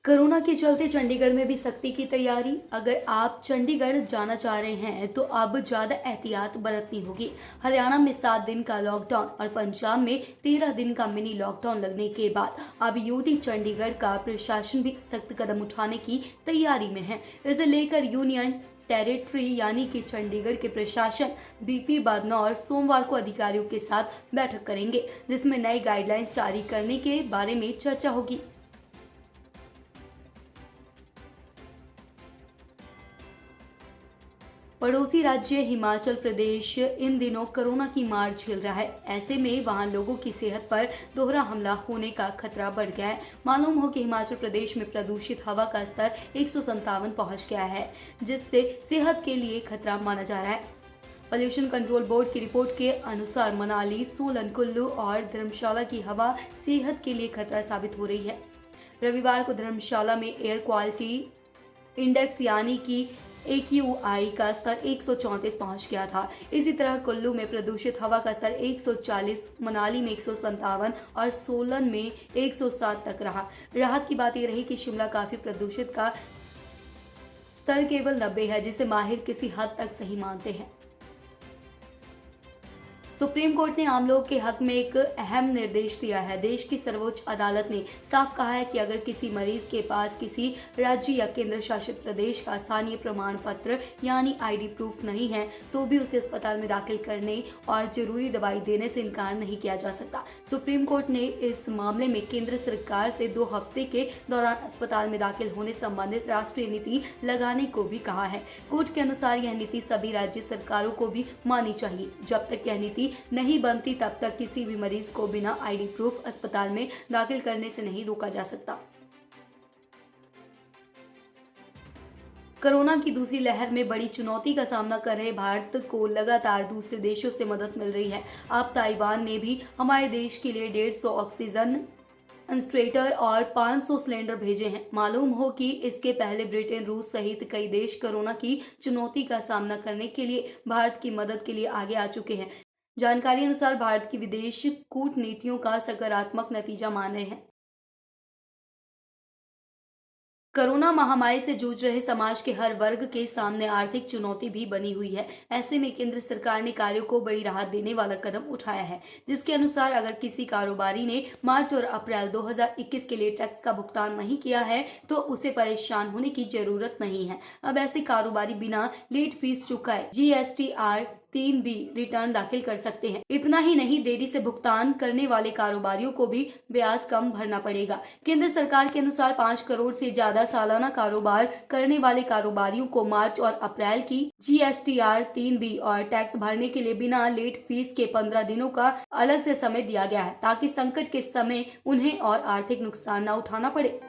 Corona के चलते चंडीगढ़ में भी सख्ती की तैयारी। अगर आप चंडीगढ़ जाना चाह रहे हैं तो अब ज्यादा एहतियात बरतनी होगी। हरियाणा में 7 दिन का लॉकडाउन और पंजाब में 13 दिन का मिनी लॉकडाउन लगने के बाद अब यूटी चंडीगढ़ का प्रशासन भी सख्त कदम उठाने की तैयारी में है। इसे लेकर यूनियन टेरिटरी यानी कि चंडीगढ़ के प्रशासन बीपी बदनौर सोमवार को अधिकारियों के साथ बैठक करेंगे, जिसमें नई गाइडलाइंस जारी करने के बारे में चर्चा होगी। पड़ोसी राज्य हिमाचल प्रदेश इन दिनों कोरोना की मार झेल रहा है। ऐसे में वहां लोगों की सेहत पर दोहरा हमला होने का खतरा बढ़ गया है। मालूम हो कि हिमाचल प्रदेश में प्रदूषित हवा का स्तर 157 पहुंच गया है, जिससे सेहत के लिए खतरा माना जा रहा है। पॉल्यूशन कंट्रोल बोर्ड की रिपोर्ट के अनुसार मनाली, सोलन, कुल्लू और धर्मशाला की हवा सेहत के लिए खतरा साबित हो रही है। रविवार को धर्मशाला में एयर क्वालिटी इंडेक्स यानी कि AQI का स्तर 134 पहुंच गया था। इसी तरह कुल्लू में प्रदूषित हवा का स्तर 140, मनाली में 157 और सोलन में 107 तक रहा। राहत की बात यह रही कि शिमला काफी प्रदूषित का स्तर केवल 90 है, जिसे माहिर किसी हद तक सही मानते हैं। सुप्रीम कोर्ट ने आम लोगों के हक में एक अहम निर्देश दिया है। देश की सर्वोच्च अदालत ने साफ कहा है कि अगर किसी मरीज के पास किसी राज्य या केंद्र शासित प्रदेश का स्थानीय प्रमाण पत्र यानी ID प्रूफ नहीं है तो भी उसे अस्पताल में दाखिल करने और जरूरी दवाई देने से इनकार नहीं किया जा सकता। सुप्रीम कोर्ट ने इस मामले में केंद्र सरकार से 2 हफ्ते के दौरान अस्पताल में दाखिल होने संबंधित राष्ट्रीय नीति लगाने को भी कहा है। कोर्ट के अनुसार यह नीति सभी राज्य सरकारों को भी माननी चाहिए। जब तक यह नीति नहीं बनती तब तक किसी भी मरीज को बिना ID प्रूफ अस्पताल में दाखिल करने से नहीं रोका जा सकता। कोरोना की दूसरी लहर में बड़ी चुनौती का सामना कर रहे भारत को लगातार दूसरे देशों से मदद मिल रही है। अब ताइवान ने भी हमारे देश के लिए 150 ऑक्सीजन कंसंट्रेटर और 500 सिलेंडर भेजे हैं। मालूम हो कि इसके पहले ब्रिटेन, रूस सहित कई देश कोरोना की चुनौती का सामना करने के लिए भारत की मदद के लिए आगे आ चुके हैं। जानकारी अनुसार भारत की विदेश कूटनीतियों का सकारात्मक नतीजा मान रहे हैं। कोरोना महामारी से जूझ रहे समाज के हर वर्ग के सामने आर्थिक चुनौती भी बनी हुई है। ऐसे में केंद्र सरकार ने कार्यों को बड़ी राहत देने वाला कदम उठाया है, जिसके अनुसार अगर किसी कारोबारी ने मार्च और अप्रैल 2021 के लिए टैक्स का भुगतान नहीं किया है तो उसे परेशान होने की जरूरत नहीं है। अब ऐसे कारोबारी बिना लेट फीस चुकाए GSTR 3B रिटर्न दाखिल कर सकते हैं। इतना ही नहीं, देरी से भुगतान करने वाले कारोबारियों को भी ब्याज कम भरना पड़ेगा। केंद्र सरकार के अनुसार 5 करोड़ से ज्यादा सालाना कारोबार करने वाले कारोबारियों को मार्च और अप्रैल की GSTR 3B और टैक्स भरने के लिए बिना लेट फीस के 15 दिनों का अलग से समय दिया गया है, ताकि संकट के समय उन्हें और आर्थिक नुकसान न उठाना पड़े।